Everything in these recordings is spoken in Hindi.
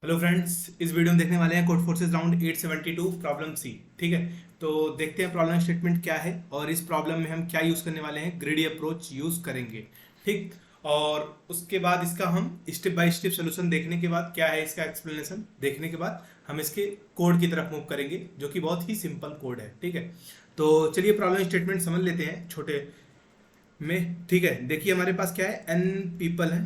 हेलो फ्रेंड्स, इस वीडियो में देखने वाले हैं कोड फोर्सेस राउंड 872 प्रॉब्लम सी। ठीक है, तो देखते हैं प्रॉब्लम स्टेटमेंट क्या है और इस प्रॉब्लम में हम क्या यूज़ करने वाले हैं। ग्रीडी अप्रोच यूज़ करेंगे। ठीक, और उसके बाद इसका हम स्टेप बाय स्टेप सोल्यूशन देखने के बाद क्या है इसका एक्सप्लेनेशन देखने के बाद हम इसके कोड की तरफ मूव करेंगे, जो कि बहुत ही सिंपल कोड है। ठीक है, तो चलिए प्रॉब्लम स्टेटमेंट समझ लेते हैं छोटे में। ठीक है, देखिए हमारे पास क्या है, एन पीपल है।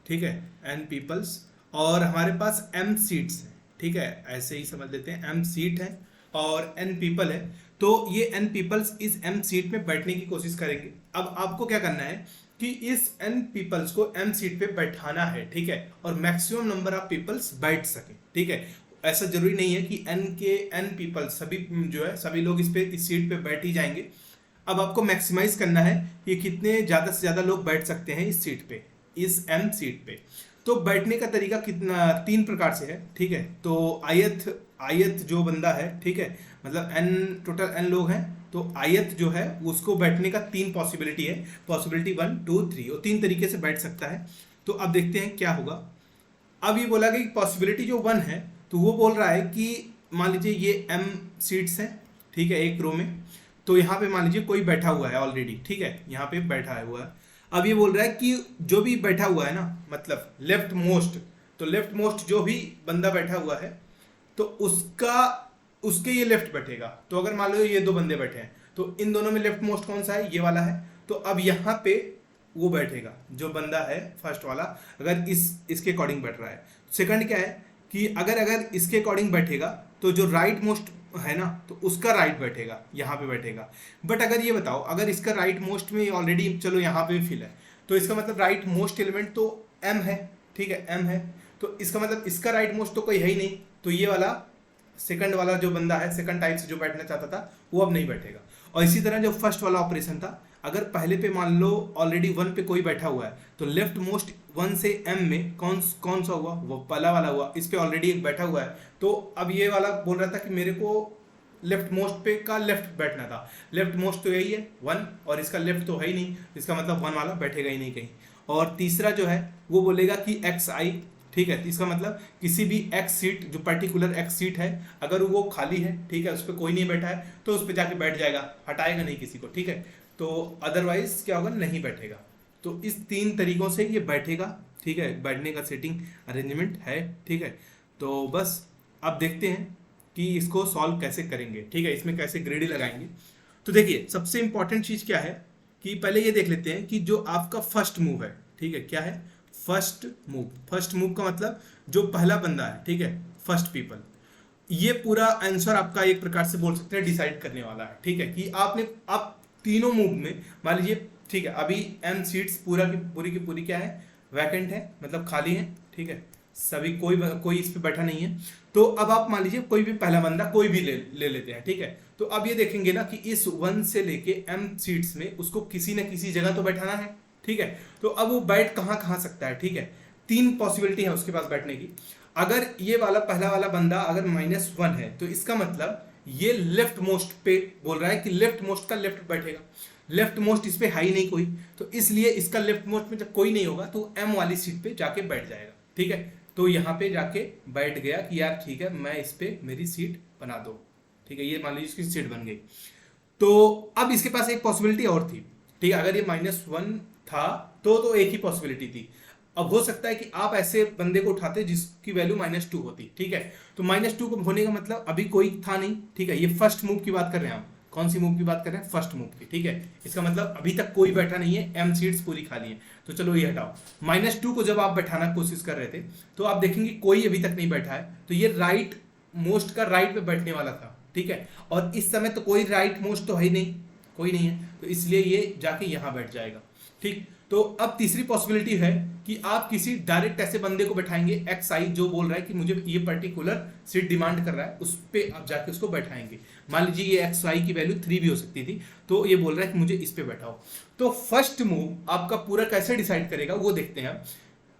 ठीक है, एन पीपल्स और हमारे पास एम सीट्स है। ठीक है, ऐसे ही समझ लेते हैं, एम सीट है और एन पीपल है। तो ये एन पीपल्स इस एम सीट में बैठने की कोशिश करेंगे। अब आपको क्या करना है कि इस एन पीपल्स को एम सीट पे बैठाना है। ठीक है, और मैक्सिमम नंबर ऑफ पीपल्स बैठ सके। ठीक है, ऐसा जरूरी नहीं है कि एन के एन पीपल्स सभी जो है सभी लोग इस सीट पे बैठ ही जाएंगे। अब आपको मैक्सिमाइज करना है कि कितने ज़्यादा से ज़्यादा लोग बैठ सकते हैं इस सीट पे, इस एम सीट पे। तो बैठने का तरीका कितना तीन प्रकार से है। ठीक है, तो आयत आयत जो बंदा है, ठीक है, मतलब एन टोटल एन लोग हैं, तो आयत जो है उसको बैठने का तीन पॉसिबिलिटी है। पॉसिबिलिटी 1 2 3, और तीन तरीके से बैठ सकता है। तो अब देखते हैं क्या होगा। अब ये बोला गया कि पॉसिबिलिटी जो 1 है, तो वो बोल रहा है कि मान लीजिए ये एम सीट्स हैं। ठीक है, एक रो में। तो यहाँ पे मान लीजिए कोई बैठा हुआ है ऑलरेडी। ठीक है, यहाँ पे बैठा हुआ है। अब ये बोल रहा है कि जो भी बैठा हुआ है ना, मतलब लेफ्ट मोस्ट, तो लेफ्ट मोस्ट जो भी बंदा बैठा हुआ है तो उसका उसके ये लेफ्ट बैठेगा। तो अगर मान लो ये दो बंदे बैठे हैं, तो इन दोनों में लेफ्ट मोस्ट कौन सा है, ये वाला है। तो अब यहाँ पे वो बैठेगा जो बंदा है फर्स्ट वाला, अगर इसके अकॉर्डिंग बैठ रहा है। सेकंड क्या है कि अगर अगर इसके अकॉर्डिंग बैठेगा तो जो राइट मोस्ट है ना, तो उसका राइट बैठेगा, यहाँ पे बैठेगा। बट अगर ये बताओ, अगर इसका राइट मोस्ट में ऑलरेडी चलो यहाँ पे फिल है, तो इसका मतलब राइट मोस्ट एलिमेंट तो एम है। ठीक है, एम है, तो इसका मतलब इसका राइट मोस्ट तो कोई है ही नहीं। तो ये वाला सेकंड वाला जो बंदा है, सेकंड टाइप से जो बैठना चाहता था, वो अब नहीं बैठेगा। और इसी तरह जो फर्स्ट वाला ऑपरेशन था, अगर पहले पे मान लो ऑलरेडी 1 पे कोई बैठा हुआ है, तो लेफ्ट मोस्ट 1 से m में कौन कौन सा हुआ, वो पहला वाला हुआ। इस पे ऑलरेडी एक बैठा हुआ है। तो अब ये वाला बोल रहा था कि मेरे को लेफ्ट मोस्ट पे का लेफ्ट बैठना था। लेफ्ट मोस्ट तो यही है 1, और इसका लेफ्ट तो है ही नहीं, इसका मतलब 1 वाला बैठेगा ही नहीं कहीं। और तीसरा जो है वो बोलेगा कि एक्स आई। ठीक है, तो इसका मतलब किसी भी एक्स सीट, जो पर्टिकुलर एक्स सीट है, अगर वो खाली है, ठीक है, उस पर कोई नहीं बैठा है, तो उस पर जाके बैठ जाएगा, हटाएगा नहीं किसी को। ठीक है, तो अदरवाइज क्या होगा, नहीं बैठेगा। तो इस तीन तरीकों से ये बैठेगा। ठीक है, बैठने का सेटिंग अरेंजमेंट है। ठीक है, तो बस अब देखते हैं कि इसको सॉल्व कैसे करेंगे। ठीक है, इसमें कैसे ग्रेडी लगाएंगे। तो देखिए सबसे इंपॉर्टेंट चीज़ क्या है कि पहले ये देख लेते हैं कि जो आपका फर्स्ट मूव है, ठीक है, क्या है फर्स्ट मूव। फर्स्ट मूव का मतलब जो पहला बंदा है, ठीक है, फर्स्ट पीपल, ये पूरा आंसर आपका एक प्रकार से बोल सकते हैं डिसाइड करने वाला है। ठीक है, कि आप तीनों मूव में मान लीजिए, ठीक है, अभी एम सीट्स की पूरी क्या है, वैकेंट है, मतलब खाली है। ठीक है, सभी कोई इस पे बैठा नहीं है। तो अब आप मान लीजिए कोई भी पहला बंदा कोई भी ले लेते हैं। ठीक है, तो अब ये देखेंगे ना कि इस 1 से लेके एम सीट्स में उसको किसी न किसी जगह तो बैठाना है। ठीक है, तो अब वो बैठ कहाँ कहाँ सकता है। ठीक है, तीन पॉसिबिलिटी है उसके पास बैठने की। अगर ये वाला पहला वाला बंदा अगर -1 है, तो इसका मतलब ये लेफ्ट मोस्ट पे बोल रहा है कि लेफ्ट मोस्ट का लेफ्ट बैठेगा। लेफ्ट मोस्ट इस पे है ही नहीं कोई, तो इसलिए इसका लेफ्ट मोस्ट में जब कोई नहीं होगा तो एम वाली सीट पे जाके बैठ जाएगा। ठीक है, तो यहाँ पे जाके बैठ गया कि यार ठीक है, मैं इस पे मेरी सीट बना दो। ठीक है, ये मान लीजिए इसकी सीट बन गई। तो अब इसके पास एक पॉसिबिलिटी और थी। ठीक है, अगर ये -1 था तो एक ही पॉसिबिलिटी थी। अब हो सकता है कि आप ऐसे बंदे को उठाते जिसकी वैल्यू -2 होती। ठीक है, तो -2 को होने का मतलब अभी कोई था नहीं। ठीक है, ये फर्स्ट मूव की बात कर रहे हैं हम। कौन सी मूव की बात कर रहे हैं, फर्स्ट मूव की। ठीक है, इसका मतलब अभी तक कोई बैठा नहीं है, एम सीट्स पूरी खाली है। तो चलो ये हटाओ। -2 को जब आप बैठाना की कोशिश कर रहे थे, तो आप देखेंगे कोई अभी तक नहीं बैठा है, तो ये राइट मोस्ट का राइट पे बैठने वाला था। ठीक है, और इस समय तो कोई राइट मोस्ट तो है ही नहीं, कोई नहीं है, तो इसलिए ये जाके यहाँ बैठ जाएगा। ठीक, तो अब तीसरी पॉसिबिलिटी है कि आप किसी डायरेक्ट ऐसे बंदे को बैठाएंगे, एक्स आई, जो बोल रहा है कि मुझे ये पर्टिकुलर सीट डिमांड कर रहा है, उस पर आप जाके उसको बैठाएंगे। मान लीजिए ये एक्स आई की वैल्यू 3 भी हो सकती थी, तो ये बोल रहा है कि मुझे इस पे बैठाओ। तो फर्स्ट मूव आपका पूरा कैसे डिसाइड करेगा वो देखते हैं।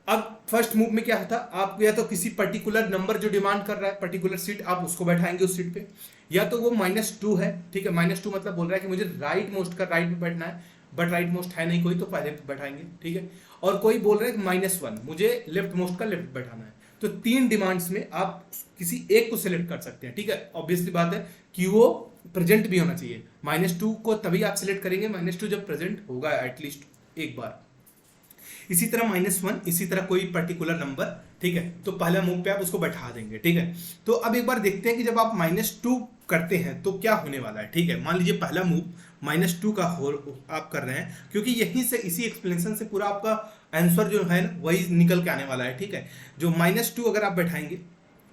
अब फर्स्ट मूव में क्या था, आप या तो किसी पर्टिकुलर नंबर जो डिमांड कर रहा है, पर्टिकुलर सीट, आप उसको बैठाएंगे उस सीट पे, या तो वो -2 है। ठीक है, -2 मतलब बोल रहा है कि मुझे राइट मोस्ट का राइट पे बैठना है, बट राइट मोस्ट है नहीं कोई, तो पहले पे बैठाएंगे। ठीक है, और कोई बोल रहा है कि -1, मुझे लेफ्ट मोस्ट का लेफ्ट बैठाना है, तो 3 डिमांड्स में आप किसी एक को सिलेक्ट कर सकते हैं, ठीक है। ऑब्वियसली बात है कि वो प्रेजेंट भी होना चाहिए। -2 को तभी आप सिलेक्ट करेंगे -2 जब प्रेजेंट होगा एटलीस्ट एक बार। इसी तरह -1, इसी तरह कोई पर्टिकुलर नंबर, ठीक है, तो पहला मूव पे आप उसको बैठा देंगे, ठीक है। तो अब एक बार देखते हैं कि जब आप -2 करते हैं तो क्या होने वाला है, ठीक है। मान लीजिए पहला मूव -2 का हो आप कर रहे हैं, क्योंकि यहीं से इसी एक्सप्लेनेशन से पूरा आपका आंसर जो है ना वही निकल के आने वाला है, ठीक है। जो -2 अगर आप बैठाएंगे,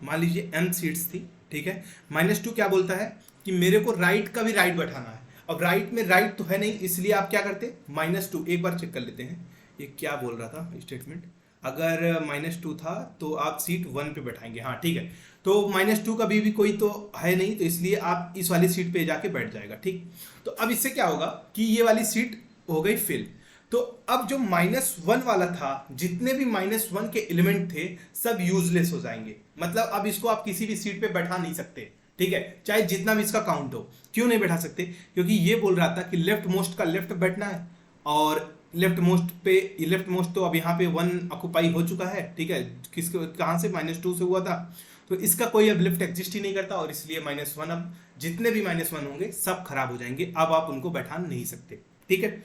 मान लीजिए m सीट्स थी, ठीक है। -2 क्या बोलता है कि मेरे को राइट का भी राइट बैठाना है। अब राइट में राइट तो है नहीं, इसलिए आप क्या करते -2, एक बार चेक कर लेते हैं ये क्या बोल रहा था स्टेटमेंट। अगर -2 था तो आप सीट 1 पे बैठाएंगे, हाँ ठीक है। तो -2 का भी कोई तो है नहीं, तो इसलिए आप इस वाली सीट पे जाके बैठ जाएगा, ठीक। तो अब इससे क्या होगा कि ये वाली सीट हो गई फिल। तो अब जो -1 वाला था, जितने भी -1 के एलिमेंट थे सब यूजलेस हो जाएंगे। मतलब अब इसको आप किसी भी सीट पे बैठा नहीं सकते, ठीक है, चाहे जितना भी इसका काउंट हो। क्यों नहीं बैठा सकते? क्योंकि ये बोल रहा था कि लेफ्ट मोस्ट का लेफ्ट बैठना है, और लेफ्ट मोस्ट तो अब यहाँ पे 1 ऑक्युपाई हो चुका है, ठीक है। किसके कहाँ से? -2 से हुआ था, तो इसका कोई अब लेफ्ट एग्जिस्ट ही नहीं करता, और इसलिए -1, अब जितने भी -1 होंगे सब खराब हो जाएंगे, अब आप उनको बैठा नहीं सकते, ठीक है।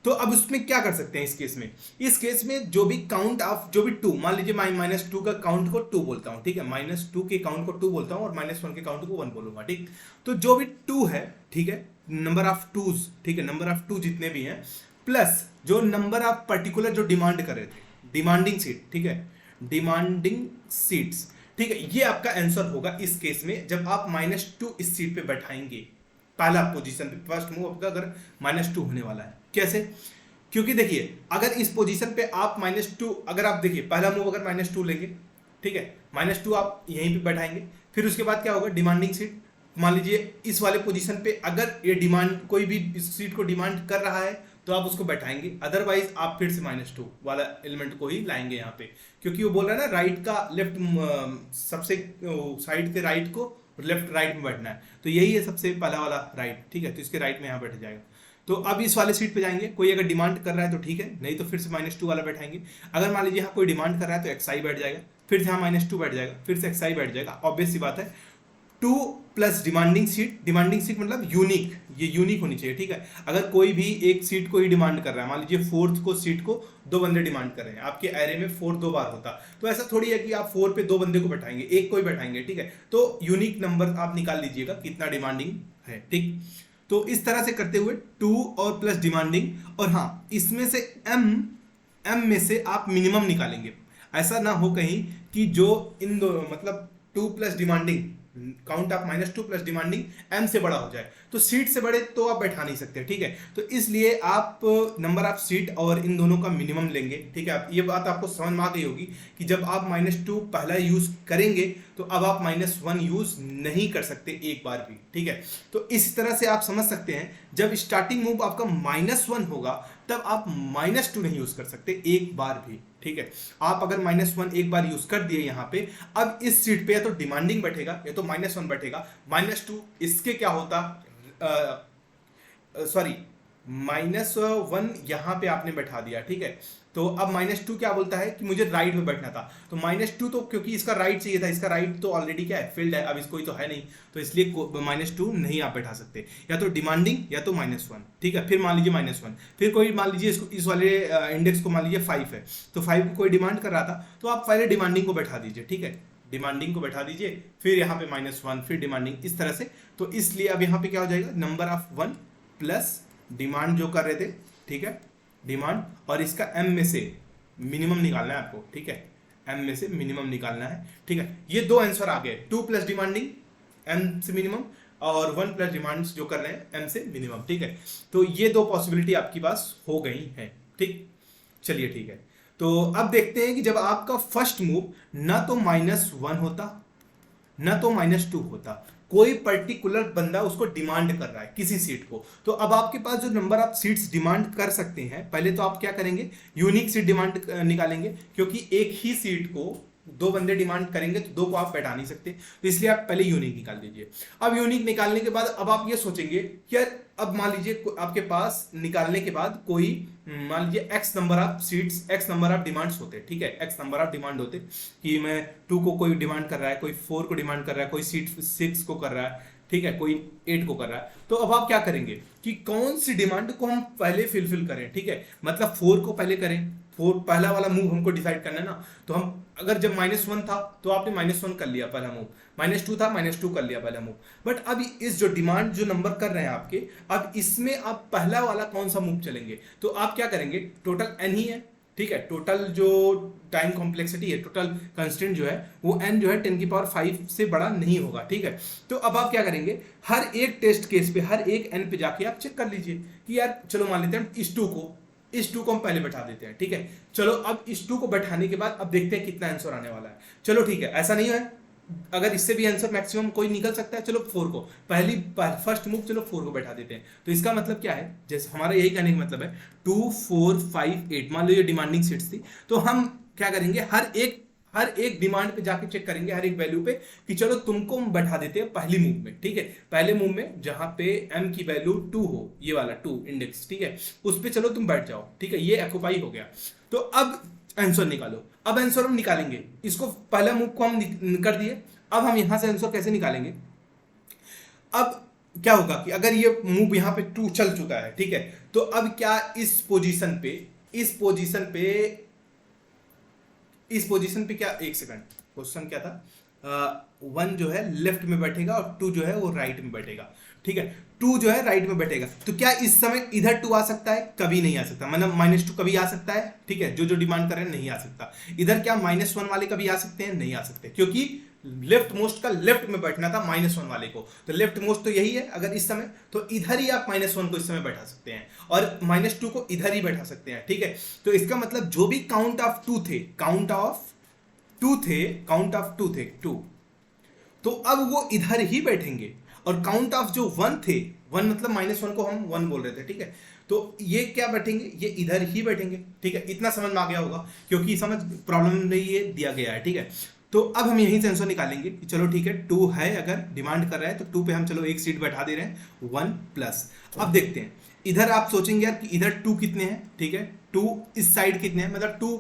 तो अब उसमें क्या कर सकते हैं इस केस में जो भी काउंट ऑफ जो भी 2, मान लीजिए -2 का काउंट को 2 बोलता हूँ, ठीक है। -2 के काउंट को 2 बोलता हूँ और -1 के काउंट को 1 बोलूंगा, ठीक। तो जो भी 2 है, ठीक है, नंबर ऑफ 2s, ठीक है, नंबर ऑफ 2 जितने भी हैं, प्लस जो नंबर ऑफ पर्टिकुलर जो डिमांड कर रहे थे, डिमांडिंग सीट, ठीक है, डिमांडिंग सीट्स, ठीक है, ये आपका आंसर होगा इस केस में जब आप -2 इस सीट पे बैठाएंगे। पहला पोजीशन पे फर्स्ट मूव आपका अगर -2 होने वाला है। कैसे? क्योंकि देखिए अगर इस पोजीशन पे आप -2, अगर आप देखिए पहला मूव अगर -2 लेंगे, ठीक है, -2 आप यहीं पे बैठाएंगे, फिर उसके बाद क्या होगा? डिमांडिंग सीट, मान लीजिए इस वाले पोजीशन पे अगर ये डिमांड कोई भी इस सीट को डिमांड कर रहा है तो आप उसको बैठाएंगे, अदरवाइज आप फिर से -2 वाला एलिमेंट को ही लाएंगे यहाँ पे, क्योंकि वो बोल रहा है ना राइट का लेफ्ट, सबसे साइड के राइट को लेफ्ट राइट में बैठना है, तो यही है सबसे पहला वाला राइट, ठीक है। तो इसके राइट में यहाँ बैठ जाएगा। तो अब इस वाले सीट पे जाएंगे, कोई अगर डिमांड कर रहा है तो ठीक है, नहीं तो फिर से -2 वाला बैठाएंगे। अगर मान लीजिए यहाँ कोई डिमांड कर रहा है तो xi बैठ जाएगा, फिर से यहाँ -2 बैठ जाएगा, फिर से xi बैठ जाएगा। ऑब्वियस सी बात है, 2 प्लस डिमांडिंग सीट मतलब यूनिक, ये यूनिक होनी चाहिए, ठीक है। अगर कोई भी एक सीट को ही डिमांड कर रहा है, मान लीजिए 4th को सीट को 2 बंदे डिमांड कर रहे हैं, आपके एरे में 4 2 बार होता, तो ऐसा थोड़ी है कि आप 4 पे 2 बंदे को बैठाएंगे, एक को ही बैठाएंगे, ठीक है। तो यूनिक नंबर आप निकाल लीजिएगा कितना डिमांडिंग है, ठीक। तो इस तरह से करते हुए 2 और प्लस डिमांडिंग, और हाँ इसमें से m में से आप मिनिमम निकालेंगे। ऐसा ना हो कहीं कि जो इन दो मतलब 2 plus demanding, count of -2 plus demanding m से बड़ा हो जाए, तो सीट से बड़े तो आप बैठा नहीं सकते, ठीक है। तो इसलिए आप नंबर ऑफ सीट और इन दोनों का मिनिमम लेंगे, ठीक है। ये बात आपको समझ में आ गई होगी कि जब आप -2 पहला यूज करेंगे तो अब आप -1 यूज नहीं कर सकते एक बार भी, ठीक है। तो इस तरह से आप समझ सकते हैं जब स्टार्टिंग मूव आपका -1 होगा तब आप -2 नहीं यूज कर सकते एक बार भी, ठीक है। आप अगर -1 एक बार यूज कर दिए यहाँ पे, अब इस सीट पे या तो डिमांडिंग बैठेगा या तो -1 बैठेगा। -2 इसके क्या होता, सॉरी -1 यहाँ पे आपने बैठा दिया, ठीक है। तो अब -2 क्या बोलता है कि मुझे राइट में बैठना था, तो -2 तो क्योंकि इसका राइट चाहिए था, इसका राइट तो ऑलरेडी क्या है, फील्ड है, अब इसको ही तो है नहीं, तो इसलिए -2 नहीं आप बैठा सकते, या तो डिमांडिंग या तो -1, ठीक है। फिर मान लीजिए -1, फिर कोई मान लीजिए इसको इस वाले इंडेक्स को मान लीजिए 5 है, तो 5 को कोई डिमांड कर रहा था, तो आप पहले डिमांडिंग को बैठा दीजिए, ठीक है, डिमांडिंग को बैठा दीजिए, फिर यहाँ पे -1, फिर डिमांडिंग, इस तरह से। तो इसलिए अब यहाँ पे क्या हो जाएगा, नंबर ऑफ 1 प्लस डिमांड जो कर रहे थे, ठीक है, डिमांड, और इसका m में से मिनिमम निकालना है आपको, ठीक है, m में से मिनिमम निकालना है, ठीक है। ये दो आंसर आ गए, 2 प्लस डिमांडिंग m से मिनिमम, और 1 प्लस डिमांड्स जो कर रहे हैं m से मिनिमम, ठीक है। तो ये दो पॉसिबिलिटी आपके पास हो गई है, ठीक। चलिए ठीक है, तो अब देखते हैं कि जब आपका फर्स्ट मूव ना तो -1 होता ना तो -2 होता, कोई पर्टिकुलर बंदा उसको डिमांड कर रहा है किसी सीट को, तो अब आपके पास जो नंबर ऑफ सीट्स डिमांड कर सकते हैं, पहले तो आप क्या करेंगे, यूनिक सीट डिमांड निकालेंगे, क्योंकि एक ही सीट को दो बंदे डिमांड करेंगे तो दो को आप बैठा नहीं सकते, तो इसलिए आप पहले यूनिक निकाल दीजिए। अब यूनिक निकालने के बाद अब आप ये सोचेंगे कि यार अब मान लीजिए आपके पास निकालने के बाद कोई मान लीजिए x number of seats, x number of demands होते, ठीक है, एक्स नंबर ऑफ डिमांड होते कि मैं 2 को कोई डिमांड कर रहा है, कोई 4 को डिमांड कर रहा है, कोई सीट 6 को कर रहा है, ठीक है, कोई 8 को कर रहा है। तो अब आप क्या करेंगे कि कौन सी डिमांड को हम पहले फिलफिल करें, ठीक है, मतलब 4 को पहले करें, 4 पहला वाला मूव हमको डिसाइड करना है ना। तो हम अगर जब -1 था तो आपने -1 कर लिया पहला मूव, -2 था -2 कर लिया पहला मूव, बट अब इस जो डिमांड जो नंबर कर रहे हैं आपके, अब इसमें आप पहला वाला कौन सा मूव चलेंगे, तो आप क्या करेंगे, टोटल n ही है, ठीक है, टोटल जो टाइम कॉम्प्लेक्सिटी है, टोटल कंस्टेंट जो है वो n जो है 10⁵ से बड़ा नहीं होगा, ठीक है। तो अब आप क्या करेंगे, हर एक टेस्ट केस पे, हर एक n पे जाके आप चेक कर लीजिए कि यार चलो मान लेते हैं इस 2 को हम पहले बैठा देते हैं, ठीक है। चलो अब इस 2 को बैठाने के बाद अब देखते हैं कितना आंसर आने वाला है। चलो ठीक है, ऐसा नहीं है, अगर इससे भी आंसर मैक्सिमम कोई निकल सकता है, चलो 4 को फर्स्ट मूव चलो 4 को बैठा देते हैं। तो इसका मतलब क्या है, जैसे हमारा यही कहने का मतलब है 2 4 5 8, मान लो ये डिमांडिंग सीट्स थी, तो हम क्या करेंगे, हर एक डिमांड पे जाके चेक करेंगे, हर एक वैल्यू पे कि चलो तुमको हम बैठा देते हैं पहली मूव में, ठीक है, पहले मूव में जहां पे m की वैल्यू 2 हो, ये वाला 2 इंडेक्स, ठीक है, उस पे चलो तुम बैठ जाओ, ठीक है, ये ऑक्युपाई हो गया। तो अब आंसर निकालो। अब आंसर हम निकालेंगे, इसको पहला मूव को हम कर दिए, अब हम यहां से आंसर कैसे निकालेंगे। अब क्या होगा कि अगर ये मूव यहाँ पे 2 चल चुका है, ठीक है, तो अब क्या इस पोजीशन पे क्या, एक सेकंड, क्वेश्चन क्या था, 1 जो है लेफ्ट में बैठेगा और 2 जो है वो राइट में बैठेगा, ठीक है, 2 जो है राइट में बैठेगा, तो क्या इस समय इधर 2 आ सकता है, कभी नहीं आ सकता, मतलब -2 कभी आ सकता है, ठीक है, जो डिमांड कर रहे हैं नहीं आ सकता। इधर क्या -1 वाले कभी आ सकते हैं, नहीं आ सकते, क्योंकि लेफ्ट मोस्ट का लेफ्ट में बैठना था -1 वाले को, तो लेफ्ट मोस्ट तो यही है, अगर इस समय तो इधर ही आप -1 को इस समय बैठा सकते हैं और -2 को इधर ही बैठा सकते हैं, ठीक है। तो इसका मतलब जो भी काउंट ऑफ टू थे 2, तो अब वो इधर ही बैठेंगे, और काउंट ऑफ जो 1 थे, 1 मतलब -1 को हम 1 बोल रहे थे, ठीक है, तो ये क्या बैठेंगे, ये इधर ही बैठेंगे, ठीक है, इतना समझ में आ गया होगा, क्योंकि समझ प्रॉब्लम में ये दिया गया है, ठीक है। तो अब हम यहीं से आंसर निकालेंगे कि चलो ठीक है 2 है, अगर डिमांड कर रहा है तो 2 पे हम चलो एक सीट बैठा दे रहे हैं 1 प्लस। अब देखते हैं, इधर आप सोचेंगे यार कि इधर 2 कितने हैं, ठीक है, 2 इस साइड कितने हैं, मतलब 2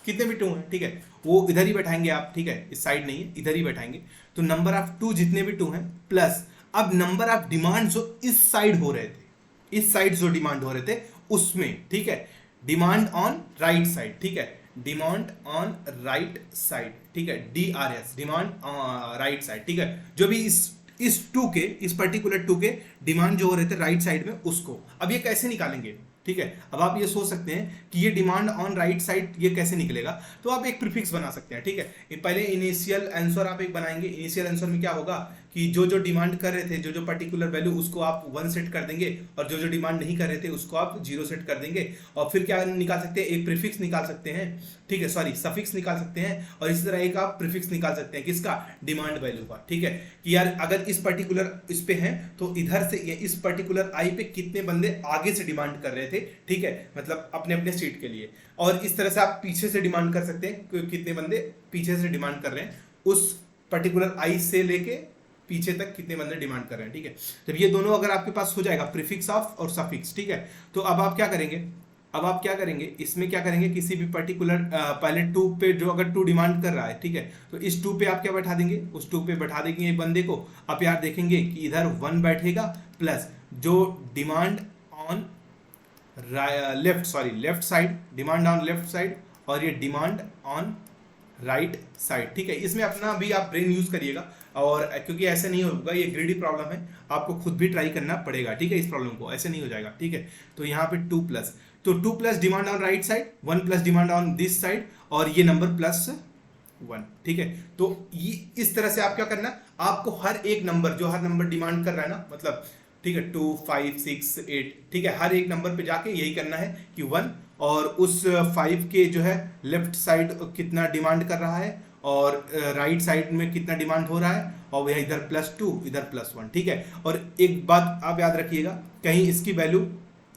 कितने भी 2 हैं, ठीक है, वो इधर ही बैठाएंगे आप, ठीक है, इस साइड नहीं है, इधर ही बैठाएंगे, तो नंबर ऑफ 2 जितने भी 2 हैं प्लस अब नंबर ऑफ डिमांड जो इस साइड हो रहे थे, इस साइड जो डिमांड हो रहे थे उसमें, ठीक है, डिमांड ऑन राइट साइड, ठीक है, डिमांड ऑन राइट साइड, ठीक है, DRS डिमांड राइट साइड, ठीक है, जो भी इस 2 के, इस पर्टिकुलर 2 के डिमांड जो हो रहे थे राइट साइड में उसको, अब ये कैसे निकालेंगे, ठीक है। अब आप ये सोच सकते हैं कि ये डिमांड ऑन राइट साइड ये कैसे निकलेगा, तो आप एक प्रीफिक्स बना सकते हैं, ठीक है। पहले इनिशियल आंसर आप एक बनाएंगे, इनिशियल आंसर में क्या होगा कि जो डिमांड कर रहे थे, जो पर्टिकुलर वैल्यू उसको आप 1 सेट कर देंगे, और जो डिमांड नहीं कर रहे थे उसको आप 0 सेट कर देंगे, और फिर क्या निकाल सकते हैं, एक प्रीफिक्स निकाल सकते हैं, ठीक है, सॉरी सफिक्स निकाल सकते हैं, और इसी तरह एक आप प्रीफिक्स निकाल सकते हैं, किसका, डिमांड वैल्यू का, ठीक है, कि यार अगर इस पर्टिकुलर इस पे है तो इधर से इस पर्टिकुलर आई पे कितने बंदे आगे से डिमांड कर रहे थे, ठीक है, मतलब अपने अपने सीट के लिए, और इस तरह से आप पीछे से डिमांड कर सकते हैं, कितने बंदे पीछे से डिमांड कर रहे हैं, उस पर्टिकुलर आई से लेके पीछे तक कितने बंदे डिमांड कर रहे हैं, ठीक है। जब ये दोनों अगर आपके पास हो जाएगा, प्रीफिक्स ऑफ और सफिक्स, ठीक है, तो अब आप क्या करेंगे, इसमें क्या करेंगे, किसी भी पर्टिकुलर पहले 2 पे जो अगर 2 डिमांड कर रहा है, ठीक है, तो इस 2 पे आप क्या बैठा देंगे, उस 2 पे बैठा देंगे एक बंदे को। अब यार देखेंगे कि इधर 1 बैठेगा प्लस जो demand on left side, demand on left side, और ये डिमांड ऑन राइट साइड, ठीक है। इसमें अपना भी आप ब्रेन यूज करिएगा, और क्योंकि ऐसे नहीं होगा, ये ग्रीडी प्रॉब्लम है, आपको खुद भी ट्राई करना पड़ेगा, ठीक है, इस प्रॉब्लम को ऐसे नहीं हो जाएगा, ठीक है। तो यहाँ पे 2 प्लस, तो 2 plus demand on right side, 1 plus demand on this side, और ये नंबर प्लस 1, ठीक है। तो ये इस तरह से आप क्या करना, आपको हर एक नंबर जो हर नंबर डिमांड कर रहा है ना, मतलब ठीक है 2 5 6 8, ठीक है, हर एक नंबर पे जाके यही करना है कि 1, और उस 5 के जो है लेफ्ट साइड कितना डिमांड कर रहा है, और राइट साइड में कितना डिमांड हो रहा है, और वह इधर +2 इधर +1, ठीक है। और एक बात आप याद रखिएगा, कहीं इसकी वैल्यू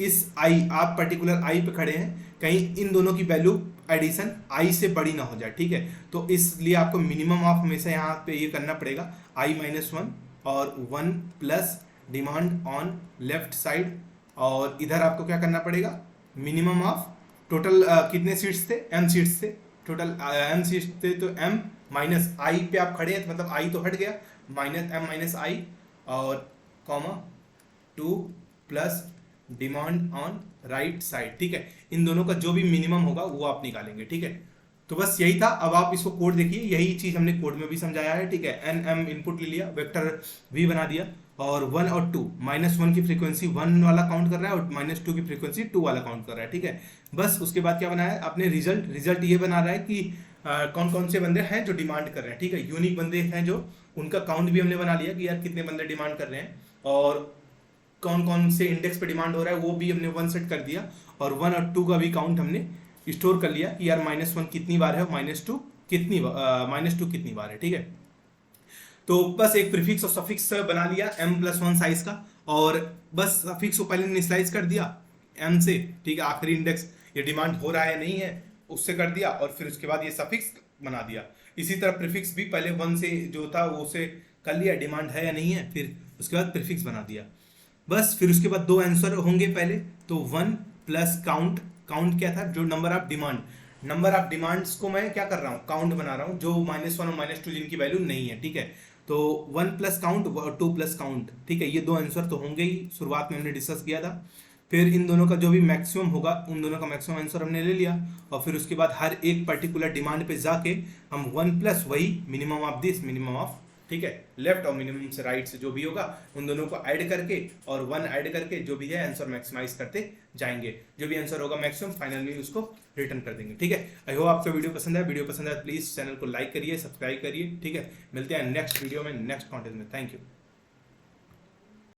इस आई, आप पर्टिकुलर आई पे खड़े हैं, कहीं इन दोनों की वैल्यू एडिशन आई से बड़ी ना हो जाए, ठीक है। तो इसलिए आपको मिनिमम ऑफ हमेशा यहाँ पे ये करना पड़ेगा i-1 और 1 plus demand on left side, और इधर आपको क्या करना पड़ेगा, मिनिमम ऑफ टोटल कितने सीट्स थे, m सीट्स थे, टोटल m सीट्स थे, तो m माइनस आई पे आप खड़े हैं तो मतलब i तो हट गया, माइनस m माइनस आई और comma 2 plus demand on right side, ठीक है। इन दोनों का जो भी मिनिमम होगा वो आप निकालेंगे, ठीक है। तो बस यही था। अब आप इसको कोड देखिए, यही चीज हमने कोड में भी समझाया है, ठीक है। एन एम इनपुट ले लिया, वेक्टर वी बना दिया, और 1 और 2, -1 की फ्रीक्वेंसी 1 वाला काउंट कर रहा है और -2 की फ्रीक्वेंसी 2 वाला काउंट कर रहा है, ठीक है। बस उसके बाद क्या बनाया है आपने, रिजल्ट ये बना रहा है कि कौन कौन से बंदे हैं जो डिमांड कर रहे हैं, ठीक है। यूनिक बंदे हैं जो, उनका काउंट भी हमने बना लिया कि यार कितने बंदे डिमांड कर रहे हैं, और कौन कौन से इंडेक्स पे डिमांड हो रहा है वो भी हमने 1 सेट कर दिया, और 1 और 2 का भी काउंट हमने स्टोर कर लिया कि यार -1 कितनी बार है, -2 कितनी बार है, ठीक है। तो बस एक प्रीफिक्स और सफिक्स बना लिया m+1 साइज का, और बस सफिक्स को पहले इनिशियलाइज कर दिया m से, ठीक है। आखिरी इंडेक्स ये डिमांड हो रहा है नहीं है उससे कर दिया, और फिर उसके बाद ये सफिक्स बना दिया। इसी तरह प्रीफिक्स भी पहले 1 से जो था वो से कर लिया, डिमांड है या नहीं है, फिर उसके बाद प्रीफिक्स बना दिया। बस फिर उसके बाद 2 आंसर होंगे पहले, तो 1 प्लस काउंट क्या था, जो नंबर ऑफ डिमांड्स को मैं क्या कर रहा हूँ, काउंट बना रहा हूँ, जो -1 और -2 जिनकी वैल्यू नहीं है, ठीक है। तो 1 प्लस काउंट और 2 प्लस काउंट, ठीक है। ये 2 आंसर तो होंगे ही, शुरुआत में हमने डिस्कस किया था। फिर इन दोनों का जो भी मैक्सिमम होगा उन दोनों का मैक्सिमम आंसर हमने ले लिया, और फिर उसके बाद हर एक पर्टिकुलर डिमांड पे जाके हम 1 प्लस वही minimum of this, minimum of, ठीक है, लेफ्ट और मिनिमम से राइट से जो भी होगा उन दोनों को ऐड करके और 1 ऐड करके जो भी है आंसर मैक्सिमाइज करते जाएंगे। जो भी आंसर होगा मैक्सिमम फाइनल में उसको रिटर्न कर देंगे, ठीक है। आई होप आपको वीडियो पसंद है। वीडियो पसंद है प्लीज चैनल को लाइक करिए, सब्सक्राइब करिए, ठीक है। मिलते हैं नेक्स्ट वीडियो में, नेक्स्ट कंटेंट में। Thank you.